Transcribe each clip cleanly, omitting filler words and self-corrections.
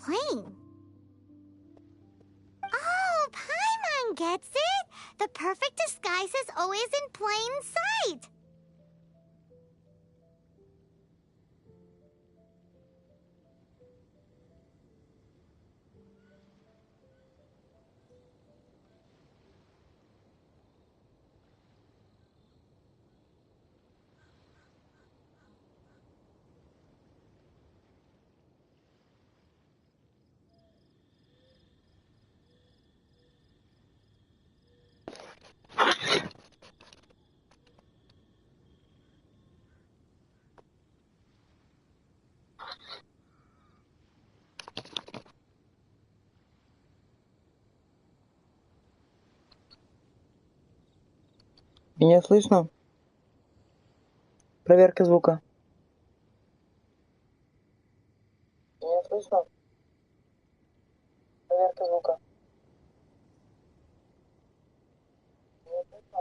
plain. Oh, Paimon gets it! The perfect disguise is always in plain sight! Меня слышно? Проверка звука. Меня слышно? Проверка звука. Меня слышно?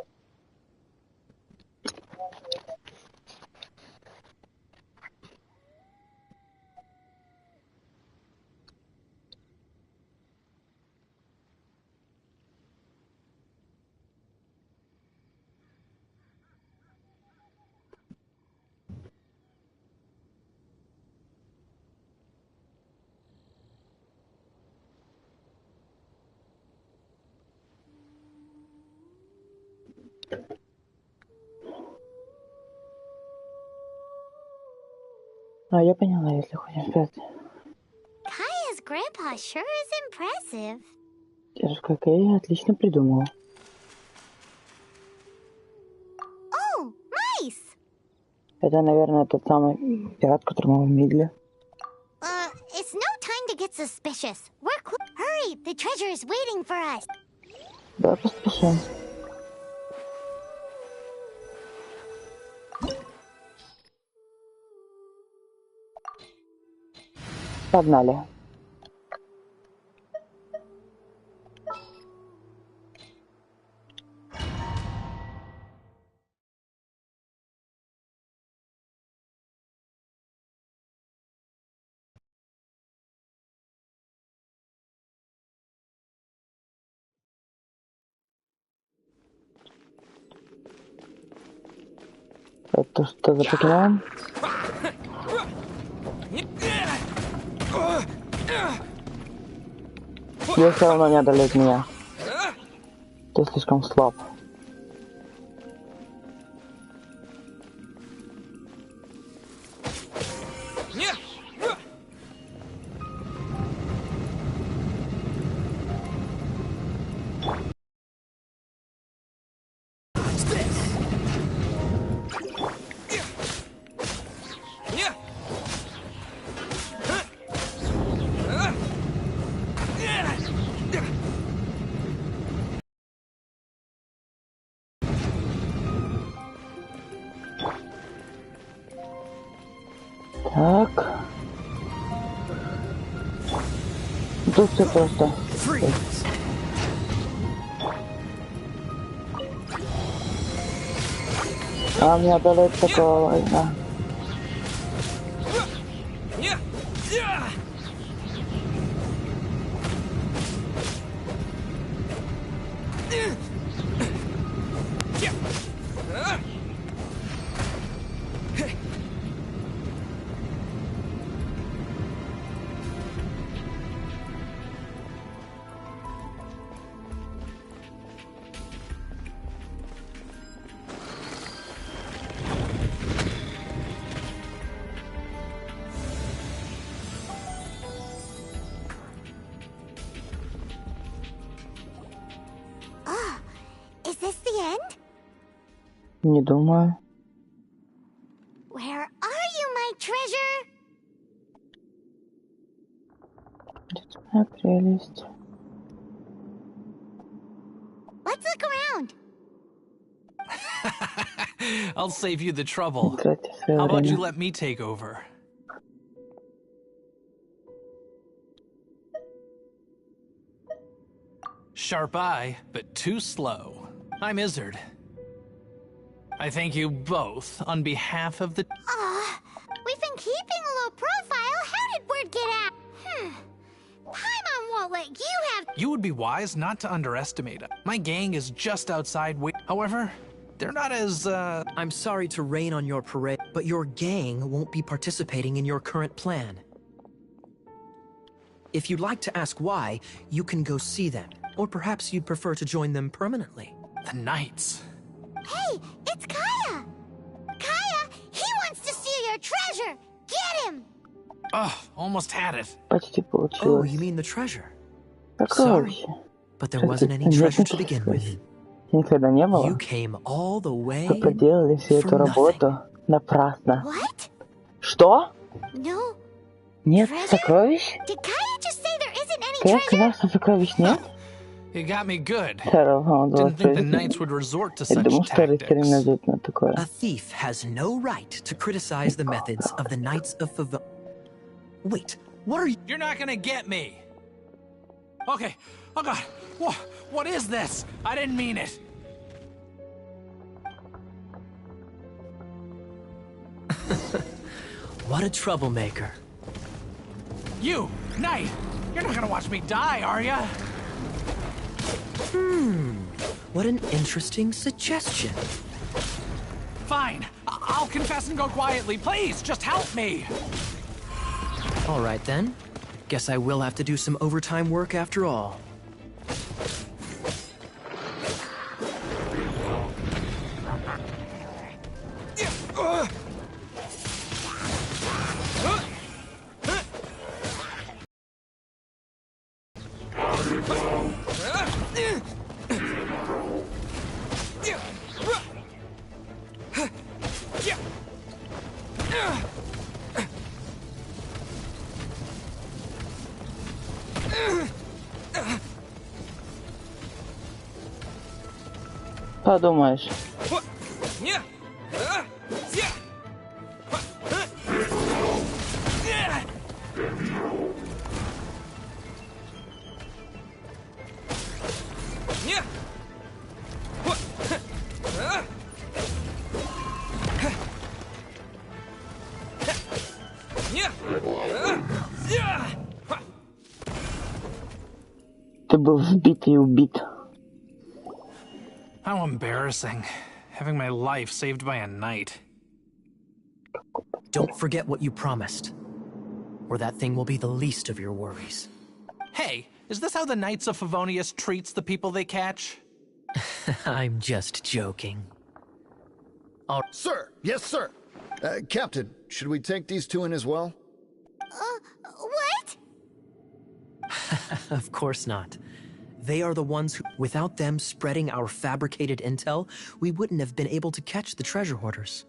Я поняла, если хочешь спать. Kaya's grandpa sure is impressive. Дедушка Кэй отлично придумала. Oh, mice! Это, наверное, тот самый пират, которого мы видели. It's no time to get suspicious. Hurry, the treasure is waiting for us. Давай поспешим. Погнали. Это что за покемон? Я все равно не одолеть меня. Ты слишком слаб. Так. Тут все просто. А мне одолеть такого война. Is this the end? Не думаю. Where are you, my treasure? Детская прелесть. Let's look around. I'll save you the trouble. Тратьте свое How about you время. let me take over? Sharp eye, but too slow. I'm Izzard. I thank you both on behalf of the... We've been keeping a low profile. How did word get out? but you have... You would be wise not to underestimate it. My gang is just outside However, they're not as, I'm sorry to rain on your parade, but your gang won't be participating in your current plan. If you'd like to ask why, you can go see them. Or perhaps you'd prefer to join them permanently. the Knights. Hey, it's Kaya! Kaya, he wants to steal your treasure! Get him! Ugh, almost had it. Почти Oh, получилось. you mean the treasure? Сокровище. But there wasn't any treasure to begin with. Никогда не You было. came all the Вы way проделали всю эту for работу напрасно. What? Что? No. Нет Treasure? сокровищ? Did Kaya just say there isn't any Ты treasure? сказал, что сокровищ нет? You got me good. Все равно он Didn't think the должен Knights would resort to Я such думал, что рыцари tactics. найдут на такое. A thief has no right to criticize the methods of the Knights of Favon. Wait, what are you? You're not gonna get me. Okay. Oh God. What is this? I didn't mean it. What a troublemaker. You, Knight. You're not gonna watch me die, are ya? What an interesting suggestion. Fine. I'll confess and go quietly. Please, just help me. All right then. Guess I will have to do some overtime work after all. Подумаешь. Ты был сбит и убит. How embarrassing. Having my life saved by a knight. Don't forget what you promised, or that thing will be the least of your worries. Hey, is this how the Knights of Favonius treats the people they catch? I'm just joking. Sir! Yes, sir! Captain, should we take these two in as well? What? Of course not. They are the ones who, without them spreading our fabricated intel, we wouldn't have been able to catch the treasure hoarders.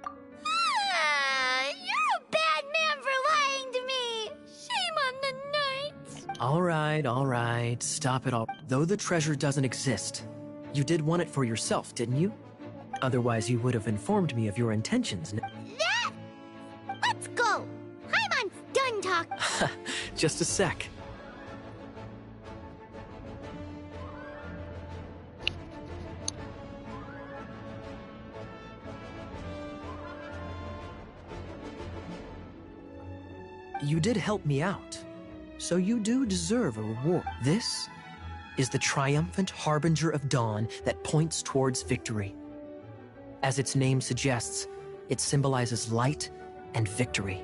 You're a bad man for lying to me. Shame on the Knights. All right, stop it all. Though the treasure doesn't exist, you did want it for yourself, didn't you? Otherwise, you would have informed me of your intentions. That? Let's go. Hymon's done talking. Just a sec. You did help me out, so you do deserve a reward. This is the triumphant harbinger of dawn that points towards victory. As its name suggests, it symbolizes light and victory.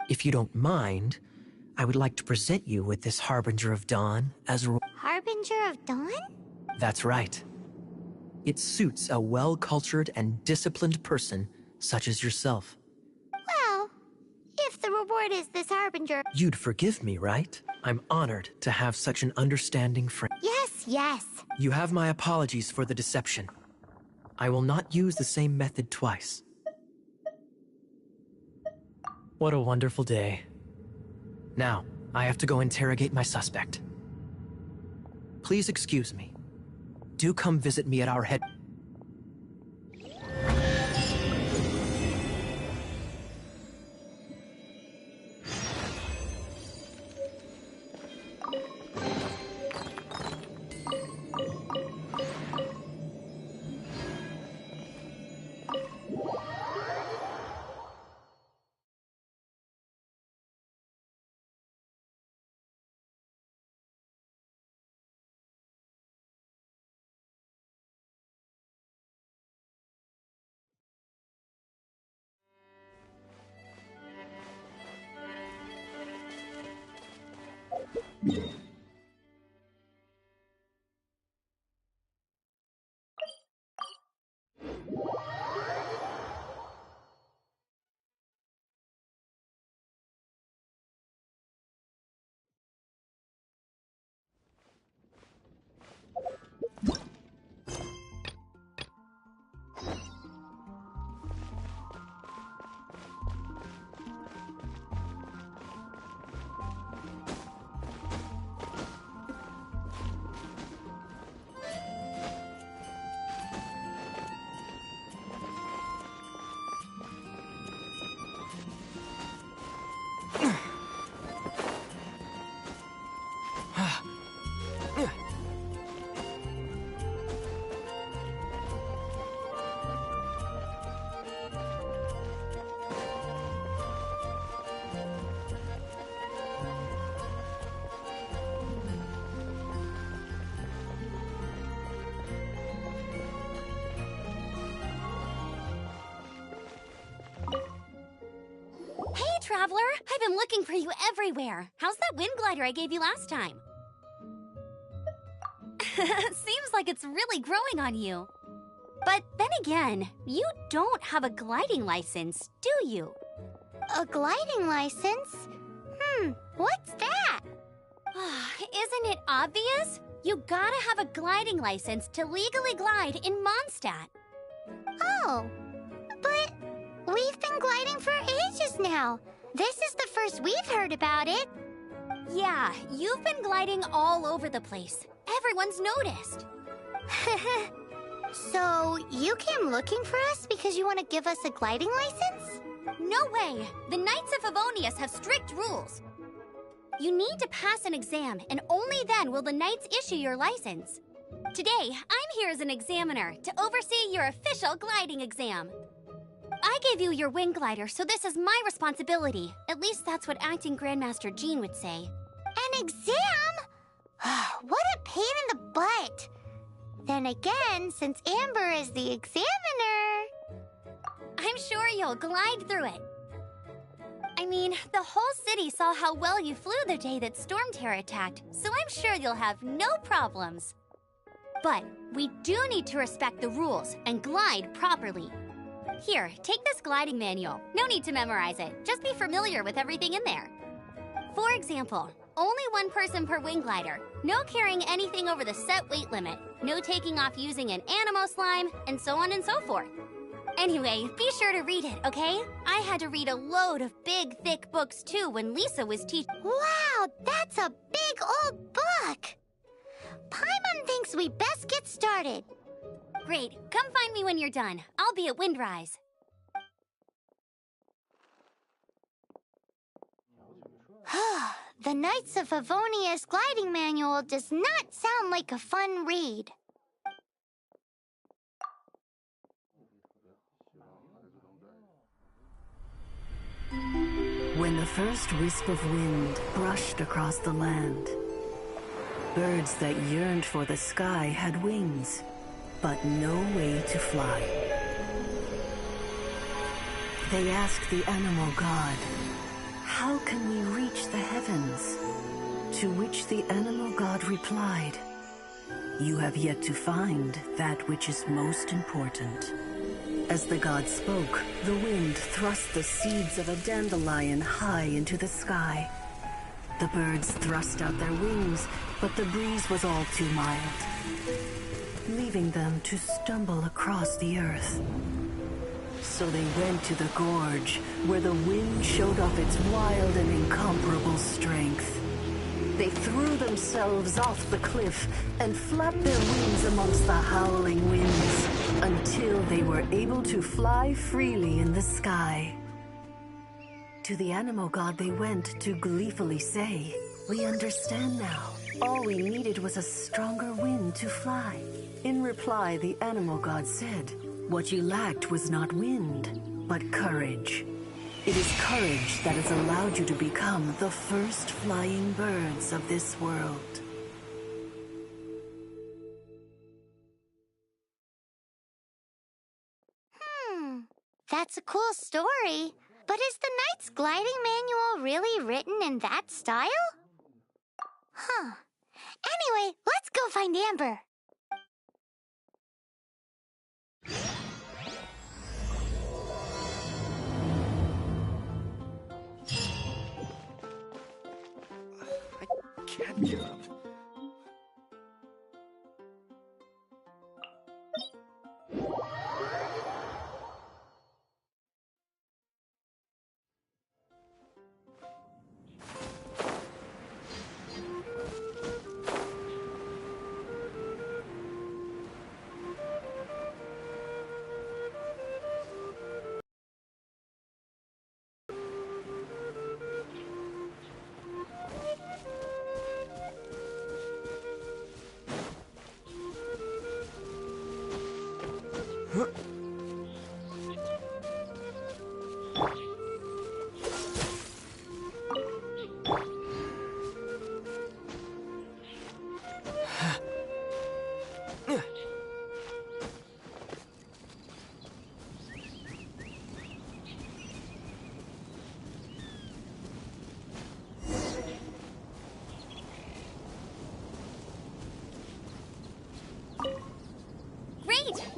If you don't mind, I would like to present you with this Harbinger of Dawn as a... Harbinger of Dawn? That's right. It suits a well-cultured and disciplined person such as yourself. Well, if the reward is this Harbinger... You'd forgive me, right? I'm honored to have such an understanding friend. Yes, yes. You have my apologies for the deception. I will not use the same method twice. What a wonderful day. Now, I have to go interrogate my suspect. Please excuse me. Do come visit me at our head... Traveler, I've been looking for you everywhere. How's that wind glider I gave you last time? Seems like it's really growing on you. But then again, you don't have a gliding license, do you? A gliding license? What's that? Isn't it obvious? You gotta have a gliding license to legally glide in Mondstadt. Oh, but we've been gliding for ages now. This is the first we've heard about it. Yeah, you've been gliding all over the place. Everyone's noticed. So, you came looking for us because you want to give us a gliding license? No way! The Knights of Favonius have strict rules. You need to pass an exam, and only then will the Knights issue your license. Today, I'm here as an examiner to oversee your official gliding exam. I gave you your wing glider, so this is my responsibility. At least that's what Acting Grandmaster Jean would say. An exam? What a pain in the butt. Then again, since Amber is the examiner... I'm sure you'll glide through it. I mean, the whole city saw how well you flew the day that Storm Terror attacked, so I'm sure you'll have no problems. But we do need to respect the rules and glide properly. Here, take this gliding manual. No need to memorize it. Just be familiar with everything in there. For example, only one person per wing glider. No carrying anything over the set weight limit. No taking off using an animo slime, and so on and so forth. Anyway, be sure to read it, okay? I had to read a load of big, thick books too when Lisa was teaching. Wow, that's a big old book! Paimon thinks we best get started. Great. Come find me when you're done. I'll be at Windrise. The Knights of Favonius gliding manual does not sound like a fun read. When the first wisp of wind brushed across the land, birds that yearned for the sky had wings, but no way to fly. They asked the animal god, how can we reach the heavens? To which the animal god replied, you have yet to find that which is most important. As the god spoke, the wind thrust the seeds of a dandelion high into the sky. The birds thrust out their wings, but the breeze was all too mild, leaving them to stumble across the earth. So they went to the gorge, where the wind showed off its wild and incomparable strength. They threw themselves off the cliff and flapped their wings amongst the howling winds until they were able to fly freely in the sky. To the animal god they went to gleefully say, we understand now. All we needed was a stronger wind to fly. In reply, the animal god said, what you lacked was not wind, but courage. It is courage that has allowed you to become the first flying birds of this world. That's a cool story. But is the Knight's gliding manual really written in that style? Huh. Anyway, let's go find Amber. I can't give up.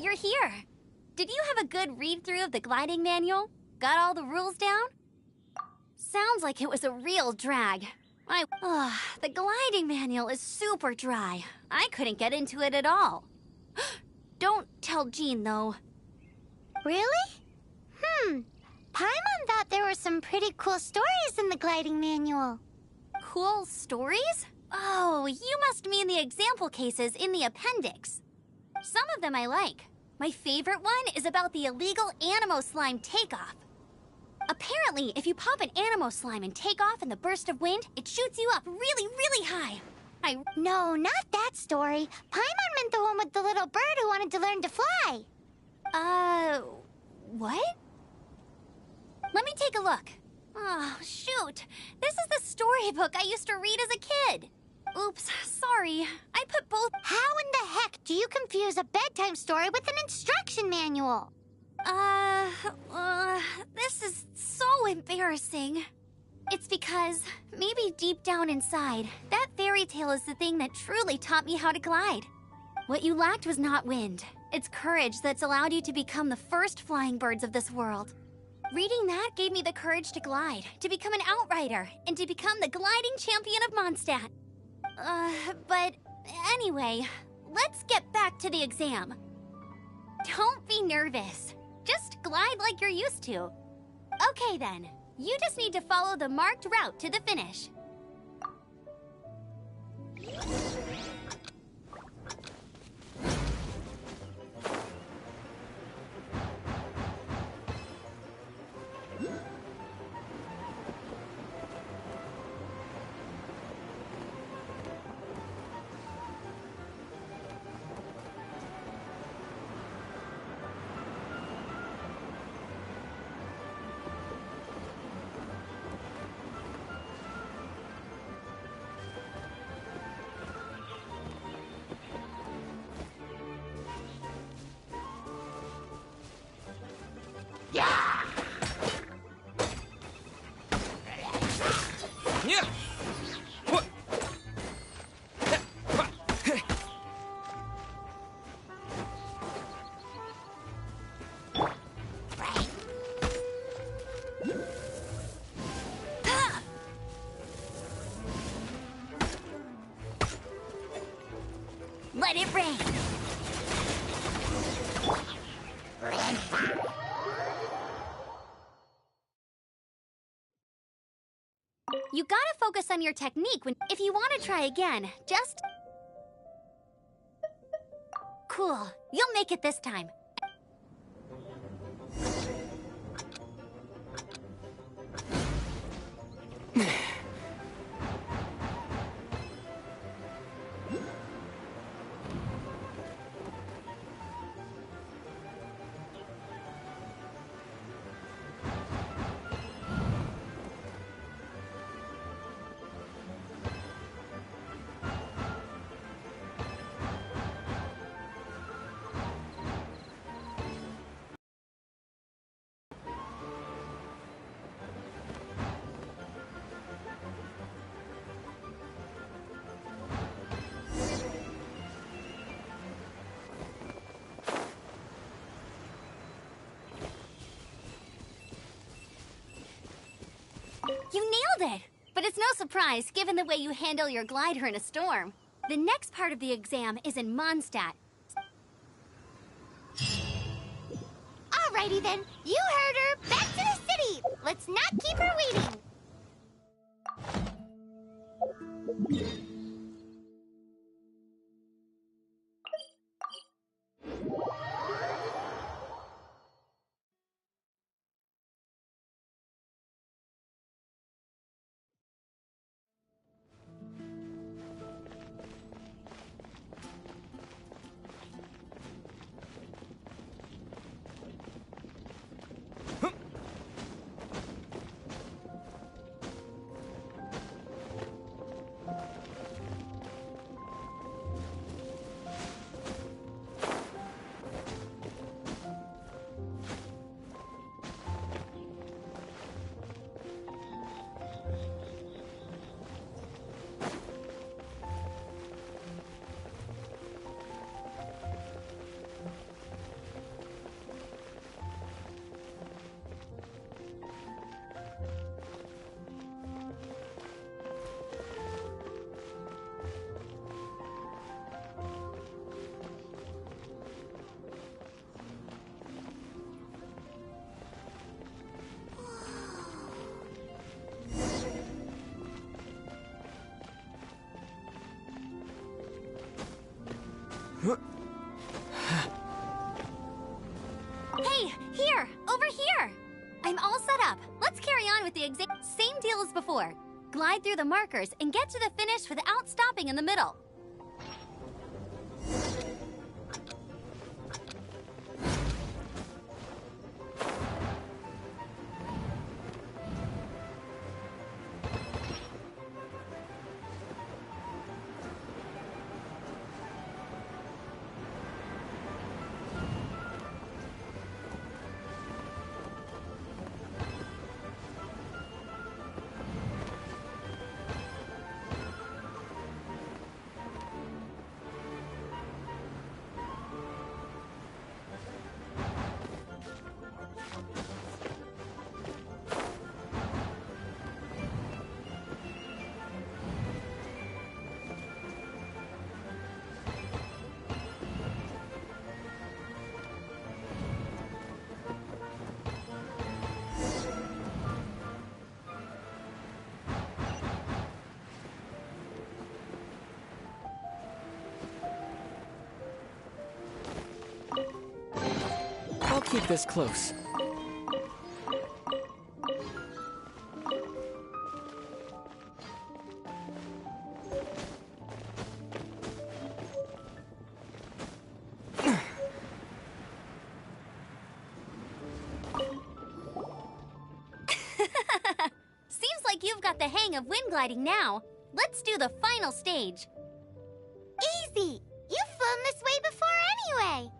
You're here. Did you have a good read-through of the gliding manual? Got all the rules down? Sounds like it was a real drag. The gliding manual is super dry. I couldn't get into it at all. Don't tell Jean, though. Really? Paimon thought there were some pretty cool stories in the gliding manual. Cool stories? Oh, you must mean the example cases in the appendix. Some of them I like. My favorite one is about the illegal Animo Slime takeoff. Apparently, if you pop an Animo Slime and take off in the burst of wind, it shoots you up really, really high. No, not that story. Paimon meant the one with the little bird who wanted to learn to fly. What? Let me take a look. Oh, shoot. This is the storybook I used to read as a kid. Oops, sorry. I put both. How in the heck do you confuse a bedtime story with an instruction manual? This is so embarrassing. It's because, maybe deep down inside, that fairy tale is the thing that truly taught me how to glide. What you lacked was not wind. It's courage that's allowed you to become the first flying birds of this world. Reading that gave me the courage to glide, to become an outrider, and to become the gliding champion of Mondstadt. But anyway, let's get back to the exam. Don't be nervous. Just glide like you're used to. Okay then, you just need to follow the marked route to the finish. Let it rain. You gotta focus on your technique if you want to try again, just... Cool. You'll make it this time. You nailed it! But it's no surprise, given the way you handle your glider in a storm. The next part of the exam is in Mondstadt. Alrighty then, you heard her. Back to the city. Let's not keep her waiting. Hey, here! Over here! I'm all set up. Let's carry on with the exam. Same deal as before. Glide through the markers and get to the finish without stopping in the middle. I'll keep this close. Seems like you've got the hang of wind gliding now. Let's do the final stage. Easy. You've flown this way before anyway.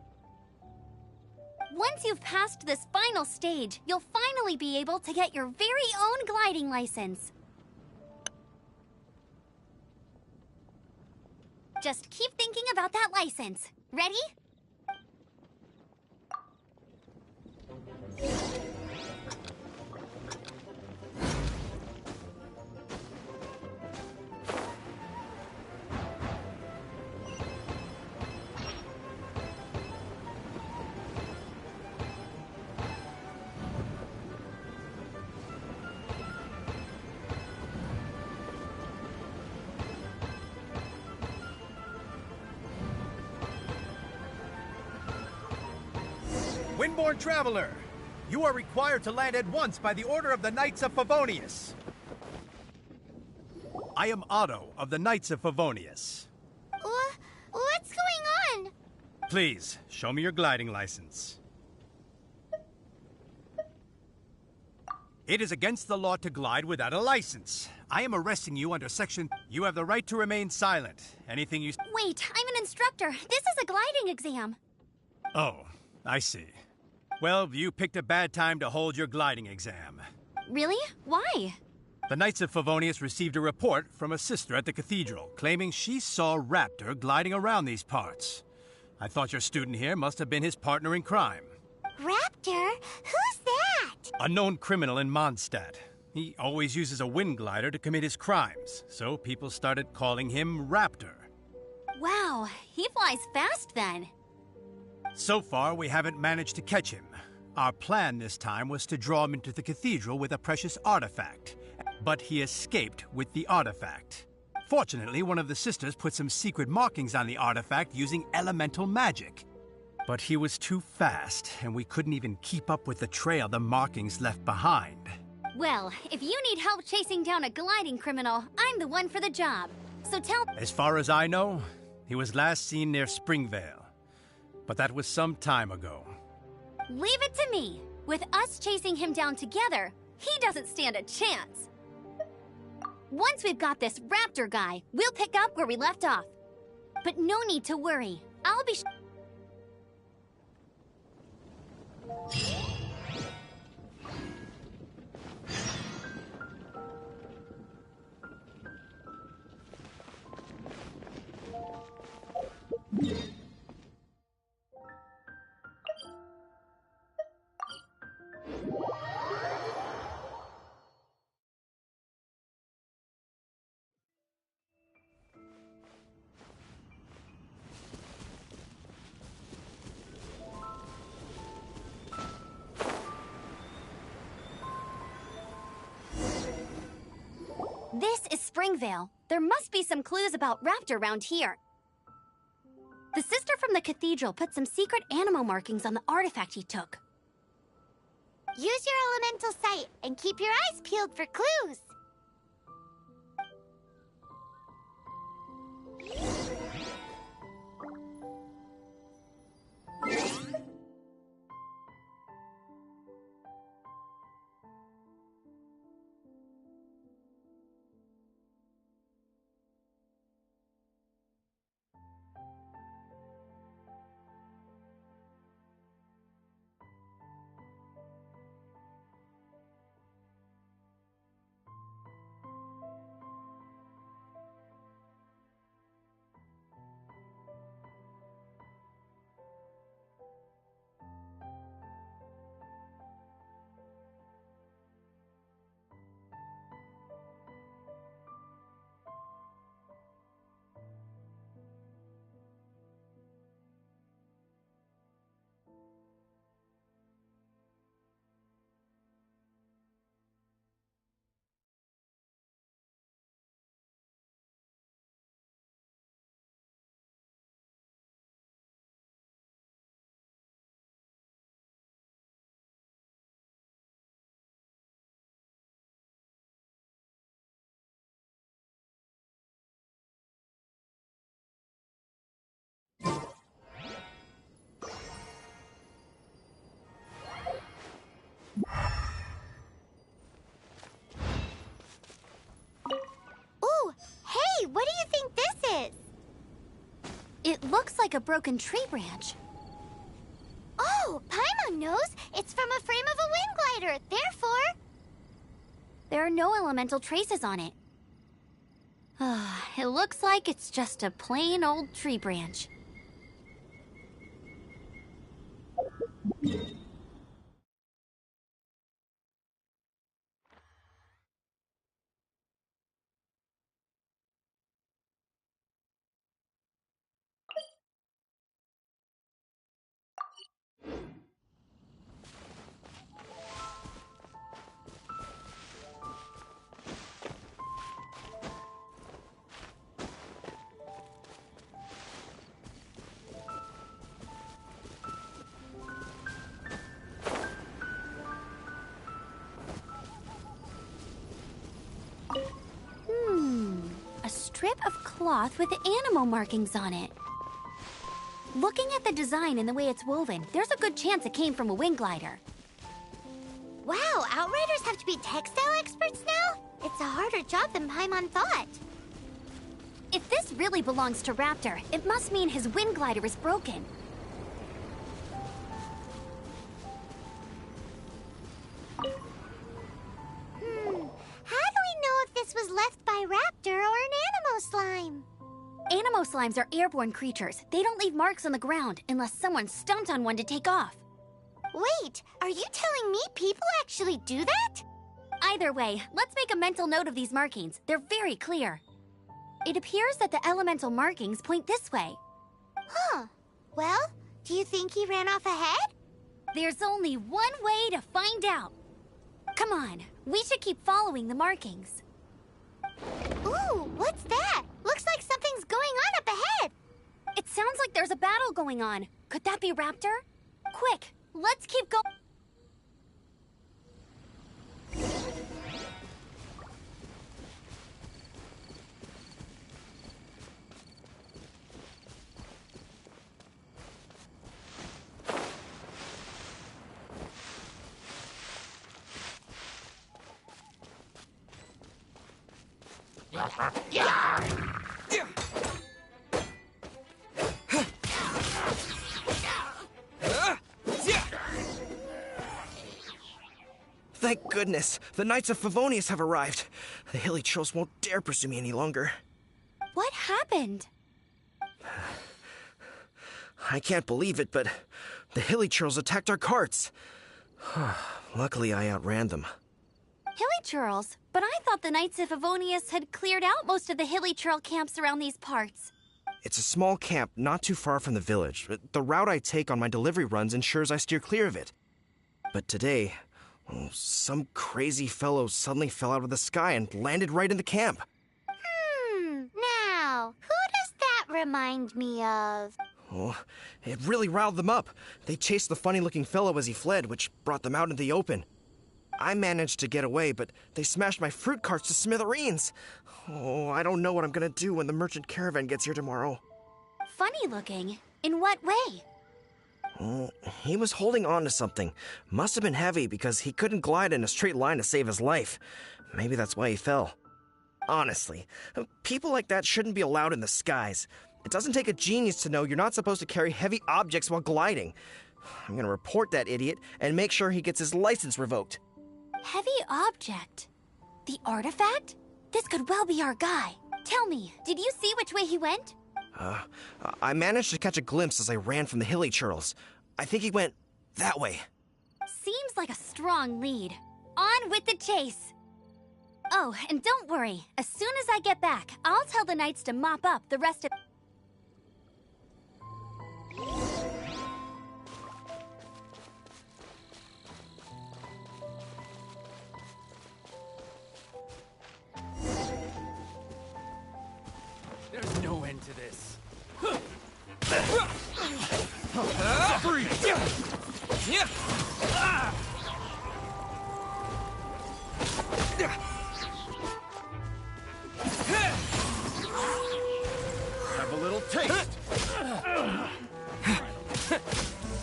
Once you've passed this final stage, you'll finally be able to get your very own gliding license. Just keep thinking about that license. Ready? Windborne Traveler, you are required to land at once by the order of the Knights of Favonius. I am Otto of the Knights of Favonius. What's going on? Please, show me your gliding license. It is against the law to glide without a license. I am arresting you under section... You have the right to remain silent. Anything you... Wait, I'm an instructor. This is a gliding exam. Oh, I see. Well, you picked a bad time to hold your gliding exam. Really? Why? The Knights of Favonius received a report from a sister at the cathedral, claiming she saw Raptor gliding around these parts. I thought your student here must have been his partner in crime. Raptor? Who's that? A known criminal in Mondstadt. He always uses a wind glider to commit his crimes, so people started calling him Raptor. Wow, he flies fast then. So far, we haven't managed to catch him. Our plan this time was to draw him into the cathedral with a precious artifact, but he escaped with the artifact. Fortunately, one of the sisters put some secret markings on the artifact using elemental magic. But he was too fast, and we couldn't even keep up with the trail the markings left behind. Well, if you need help chasing down a gliding criminal, I'm the one for the job. So tell... As far as I know, he was last seen near Springvale. But that was some time ago. Leave it to me. With us chasing him down together, he doesn't stand a chance. Once we've got this Raptor guy, we'll pick up where we left off. But no need to worry. I'll be... This is Springvale. There must be some clues about Raptor around here. The sister from the cathedral put some secret animal markings on the artifact he took. Use your elemental sight and keep your eyes peeled for clues. Ooh, hey, what do you think this is? It looks like a broken tree branch. Oh, Paimon knows. It's from a frame of a wind glider. Therefore... There are no elemental traces on it. It looks like it's just a plain old tree branch. A strip of cloth with animal markings on it. Looking at the design and the way it's woven, there's a good chance it came from a wing glider. Wow, Outriders have to be textile experts now? It's a harder job than Paimon thought. If this really belongs to Raptor, it must mean his wind glider is broken. How do we know if this was left by Raptor or an Animo slime? Animo slimes are airborne creatures. They don't leave marks on the ground unless someone stomped on one to take off. Wait, are you telling me people actually do that? Either way, let's make a mental note of these markings. They're very clear. It appears that the elemental markings point this way. Huh. Well, do you think he ran off ahead? There's only one way to find out. Come on, we should keep following the markings. Ooh, what's that? Looks like something's going on up ahead. It sounds like there's a battle going on. Could that be Raptor? Quick, let's keep going. Thank goodness, the Knights of Favonius have arrived. The hilly trolls won't dare pursue me any longer. What happened? I can't believe it, but the hilly trolls attacked our carts. Luckily, I outran them. Hilly churls? But I thought the Knights of Favonius had cleared out most of the hilly churl camps around these parts. It's a small camp not too far from the village. The route I take on my delivery runs ensures I steer clear of it. But today, some crazy fellow suddenly fell out of the sky and landed right in the camp. Now, who does that remind me of? Oh, it really riled them up. They chased the funny-looking fellow as he fled, which brought them out into the open. I managed to get away, but they smashed my fruit carts to smithereens. Oh, I don't know what I'm gonna do when the merchant caravan gets here tomorrow. Funny looking? In what way? Oh, he was holding on to something. Must have been heavy because he couldn't glide in a straight line to save his life. Maybe that's why he fell. Honestly, people like that shouldn't be allowed in the skies. It doesn't take a genius to know you're not supposed to carry heavy objects while gliding. I'm gonna report that idiot and make sure he gets his license revoked. Heavy object? The artifact? This could well be our guy. Tell me, did you see which way he went? I managed to catch a glimpse as I ran from the hilly churls. I think he went that way. Seems like a strong lead. On with the chase. Oh, and don't worry. As soon as I get back, I'll tell the knights to mop up the rest of... There's no end to this. Have a little taste.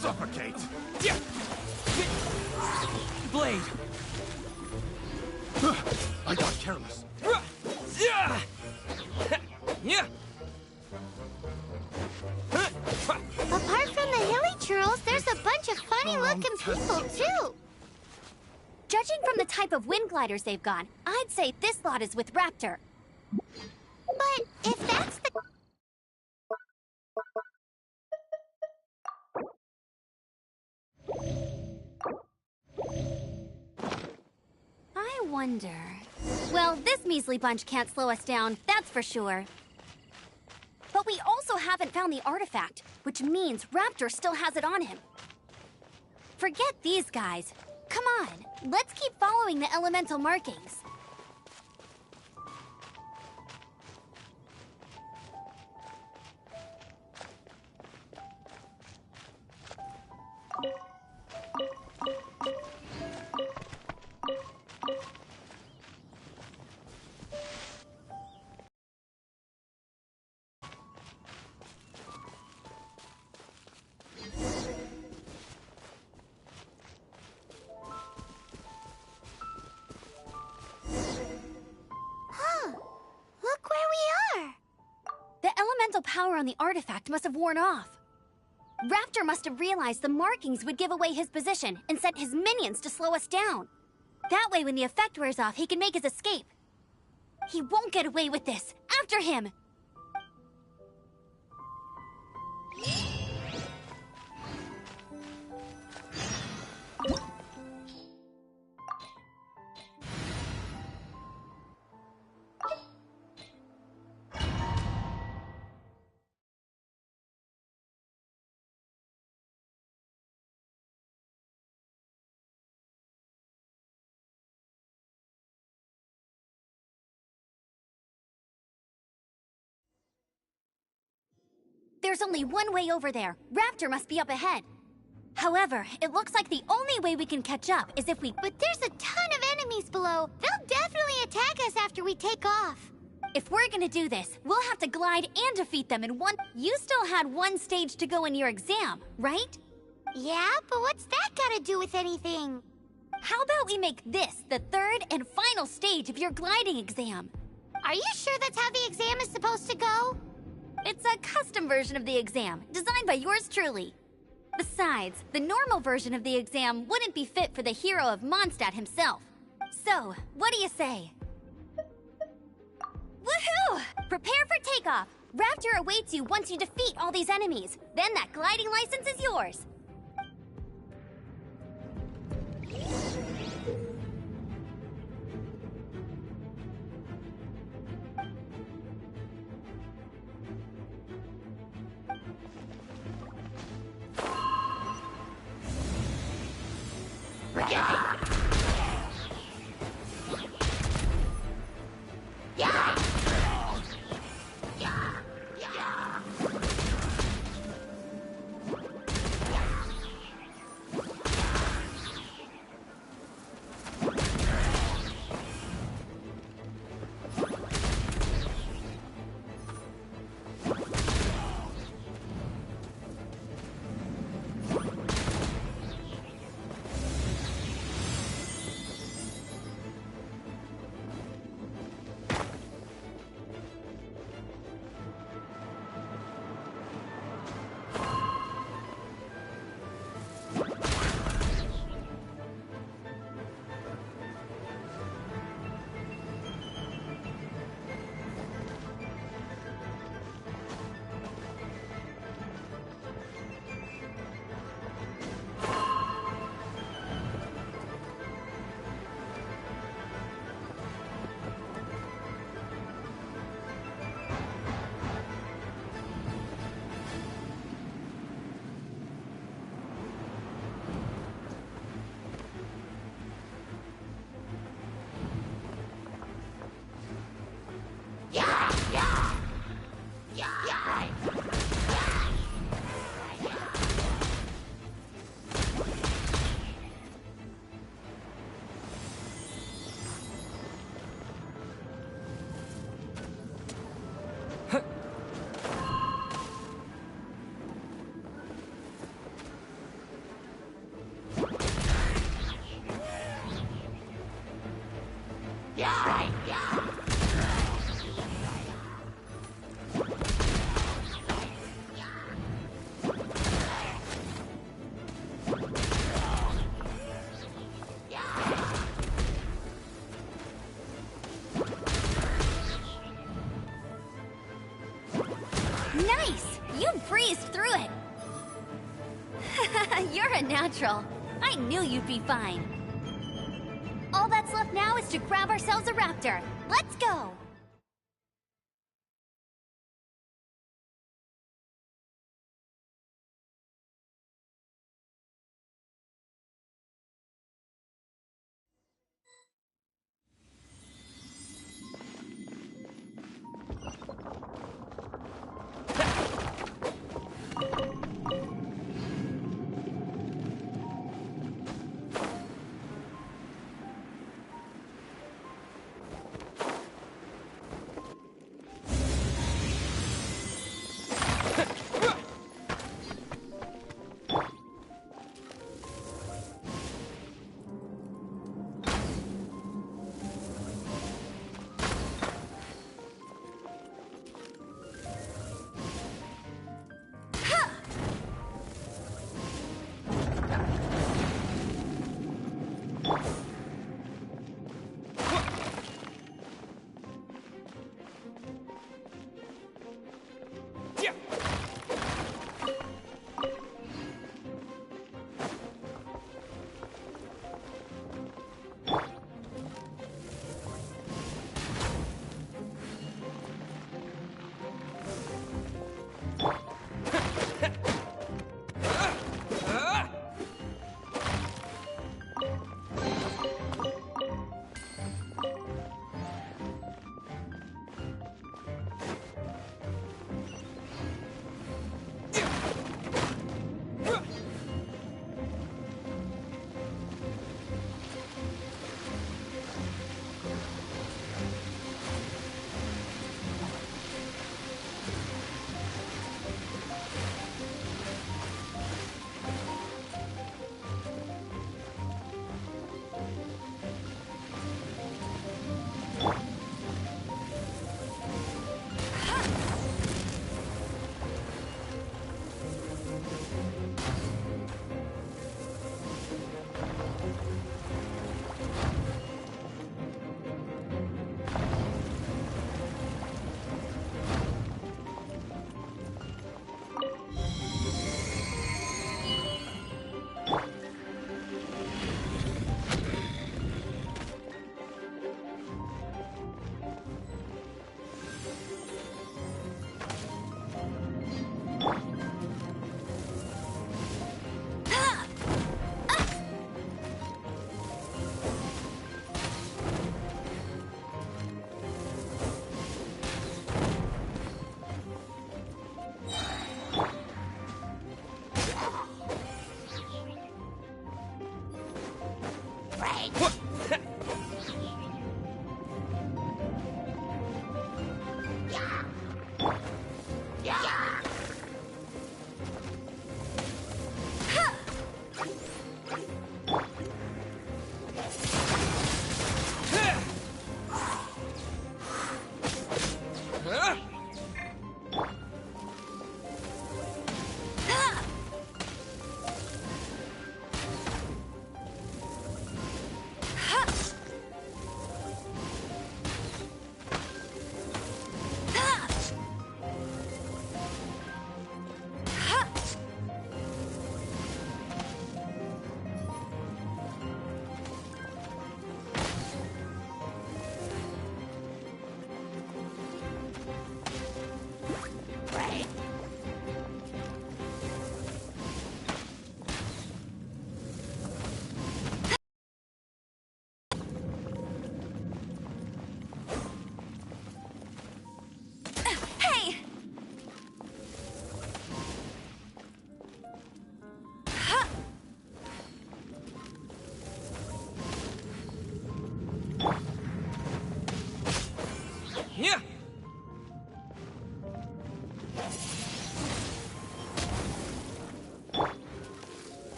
Suffocate. Blade! I got careless. Apart from the hilly churls, there's a bunch of funny-looking people, too. Judging from the type of wind gliders they've got, I'd say this lot is with Raptor. But if that's the... I wonder... Well, this measly bunch can't slow us down, that's for sure. But we also haven't found the artifact, which means Raptor still has it on him. Forget these guys. Come on, let's keep following the elemental markings. Look where we are! The elemental power on the artifact must have worn off. Raptor must have realized the markings would give away his position and sent his minions to slow us down. That way, when the effect wears off, he can make his escape. He won't get away with this. After him! There's only one way over there. Raptor must be up ahead. However, it looks like the only way we can catch up is if we... But there's a ton of enemies below. They'll definitely attack us after we take off. If we're gonna do this, we'll have to glide and defeat them in one... You still had one stage to go in your exam, right? Yeah, but what's that gotta do with anything? How about we make this the third and final stage of your gliding exam? Are you sure that's how the exam is supposed to go? It's a custom version of the exam, designed by yours truly. Besides, the normal version of the exam wouldn't be fit for the hero of Mondstadt himself. So, what do you say? Woohoo! Prepare for takeoff! Raptor awaits you once you defeat all these enemies. Then that gliding license is yours. Nice! You breezed through it! You're a natural. I knew you'd be fine. All that's left now is to grab ourselves a raptor. Let's go!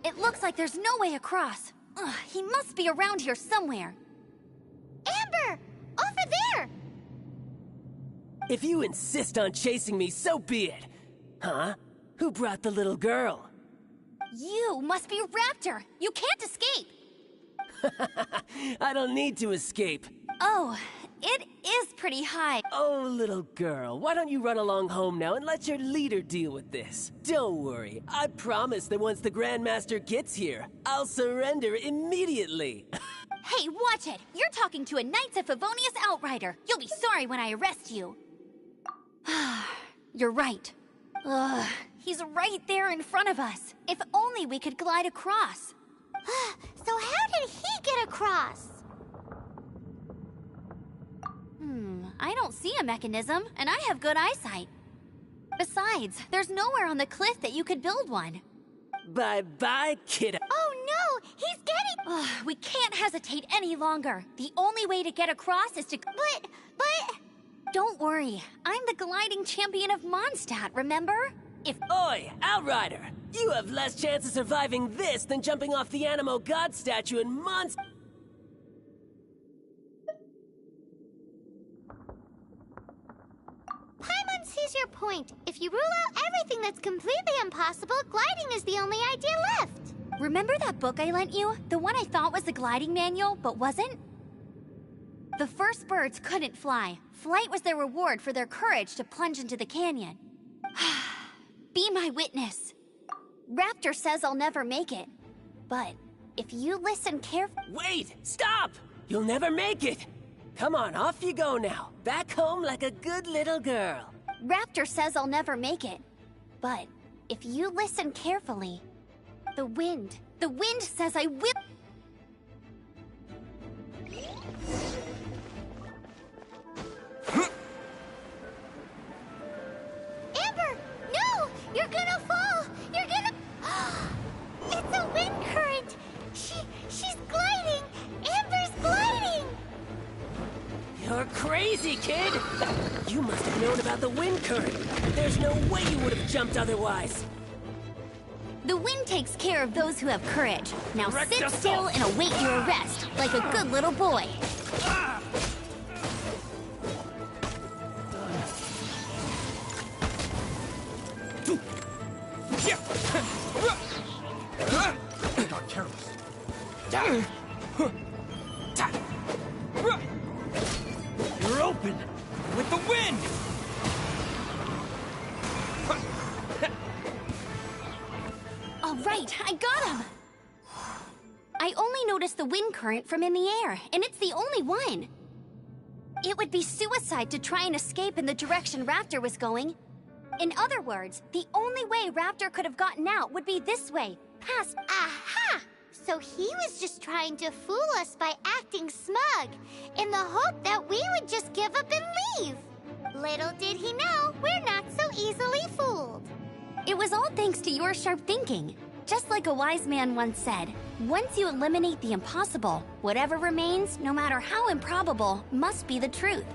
It looks like there's no way across. Ugh, he must be around here somewhere. Amber! Over there! If you insist on chasing me, so be it. Huh? Who brought the little girl? You must be Raptor! You can't escape! I don't need to escape. Oh, it is pretty high. Oh, little girl, why don't you run along home now and let your leader deal with this? Don't worry, I promise that once the Grandmaster gets here, I'll surrender immediately. Hey, watch it! You're talking to a Knights of Favonius outrider. You'll be sorry when I arrest you. You're right. Ugh, he's right there in front of us. If only we could glide across. So how did he get across? I don't see a mechanism, and I have good eyesight. Besides, there's nowhere on the cliff that you could build one. Bye-bye, kiddo. Oh no! He's getting... Ugh, we can't hesitate any longer. The only way to get across is to... But... Don't worry. I'm the gliding champion of Mondstadt, remember? Oi, Outrider! You have less chance of surviving this than jumping off the Animo God statue in Mondstadt. Paimon sees your point. If you rule out everything that's completely impossible, gliding is the only idea left. Remember that book I lent you? The one I thought was the gliding manual, but wasn't? The first birds couldn't fly. Flight was their reward for their courage to plunge into the canyon. Be my witness. Raptor says I'll never make it. But if you listen carefully... Wait! Stop! You'll never make it! Come on, off you go now. Back home like a good little girl. Raptor says I'll never make it. But if you listen carefully, the wind says I will... Amber! No! You're gonna fall! You're gonna... It's a wind current! She's gliding! Amber's gliding! You're crazy, kid! You must have known about the wind current. There's no way you would have jumped otherwise. The wind takes care of those who have courage. Now sit still and await your arrest, like a good little boy. Not careless. You're open! With the wind! All right, I got him! I only noticed the wind current from in the air, and it's the only one. It would be suicide to try and escape in the direction Raptor was going. In other words, the only way Raptor could have gotten out would be this way, past... Aha! So he was just trying to fool us by acting smug, in the hope that we would just give up and leave. Little did he know, we're not so easily fooled. It was all thanks to your sharp thinking. Just like a wise man once said, once you eliminate the impossible, whatever remains, no matter how improbable, must be the truth.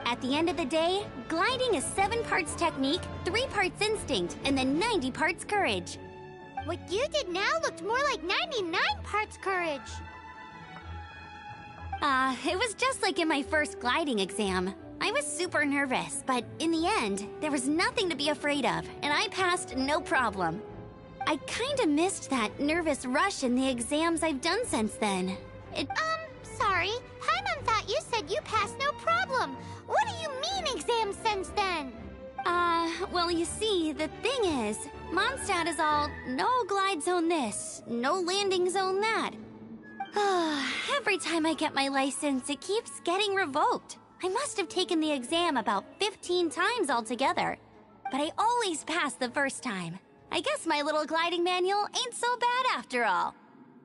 At the end of the day, gliding is 7 parts technique, 3 parts instinct, and then 90 parts courage. What you did now looked more like 99 parts courage. It was just like in my first gliding exam. I was super nervous, but in the end, there was nothing to be afraid of, and I passed no problem. I kinda missed that nervous rush in the exams I've done since then. Sorry. Paimon thought you said you passed no problem. What do you mean exams since then? Well, you see, the thing is, Mondstadt is all, no glide zone this, no landing zone that. Every time I get my license, it keeps getting revoked. I must have taken the exam about 15 times altogether, but I always pass the first time. I guess my little gliding manual ain't so bad after all.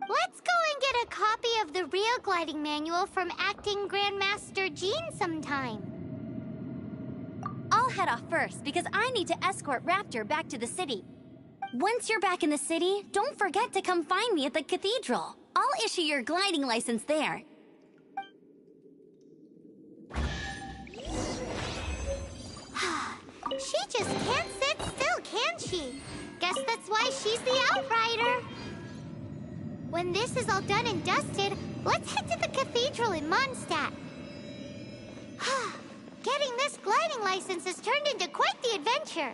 Let's go and get a copy of the real gliding manual from acting Grandmaster Jean sometime. I'll head off first because I need to escort Raptor back to the city. Once you're back in the city, don't forget to come find me at the cathedral. I'll issue your gliding license there. She just can't sit still, can she? Guess that's why she's the Outrider. When this is all done and dusted, let's head to the cathedral in Mondstadt. Getting this gliding license has turned into quite the adventure.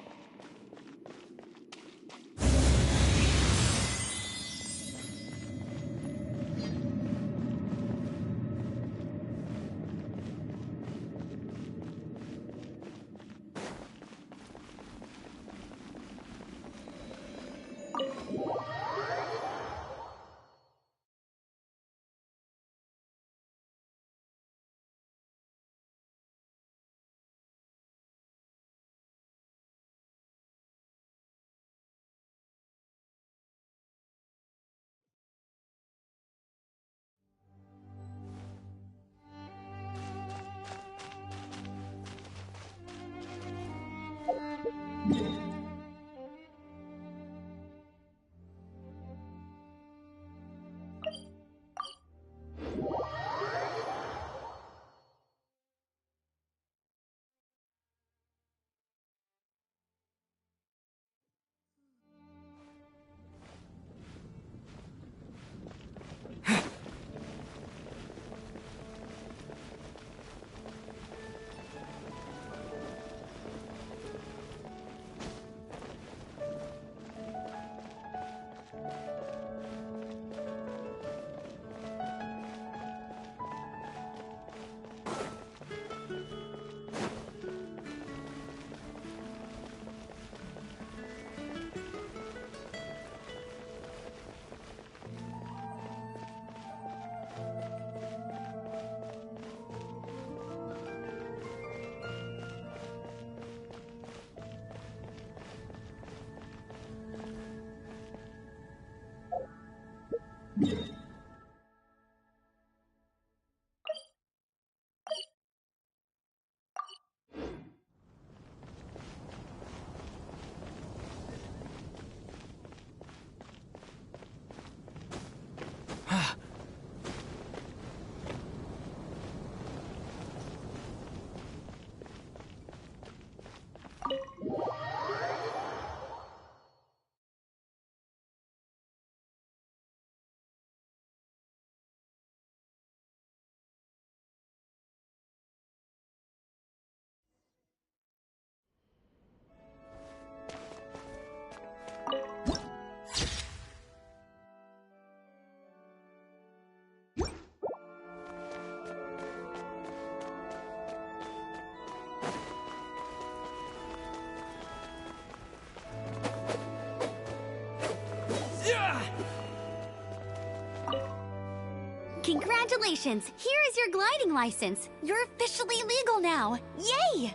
Congratulations! Here is your gliding license. You're officially legal now. Yay!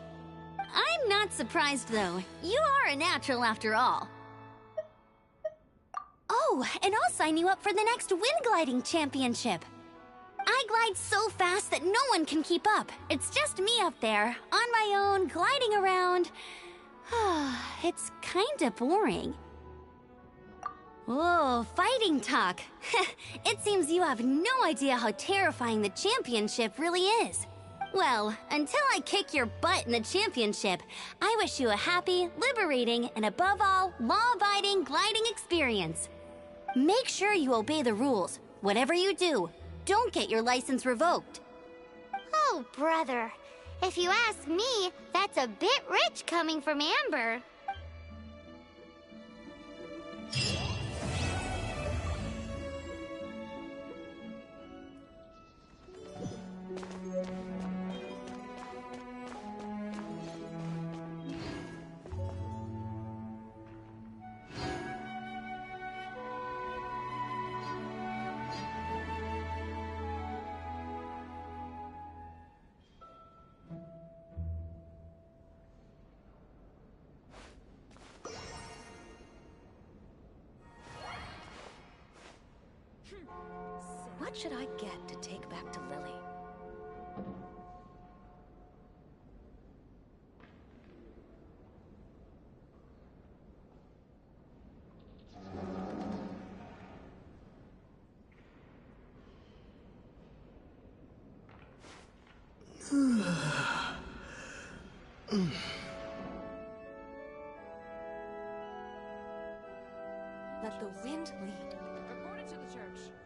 I'm not surprised, though. You are a natural after all. Oh, and I'll sign you up for the next wind gliding championship. I glide so fast that no one can keep up. It's just me up there, on my own, gliding around. It's kinda boring. Whoa, fighting talk. It seems you have no idea how terrifying the championship really is. Well, until I kick your butt in the championship, I wish you a happy, liberating, and above all, law-abiding gliding experience. Make sure you obey the rules. Whatever you do, don't get your license revoked. Oh, brother. If you ask me, that's a bit rich coming from Amber. What should I get to take back to Lily? Let the wind lead. Report it to the church.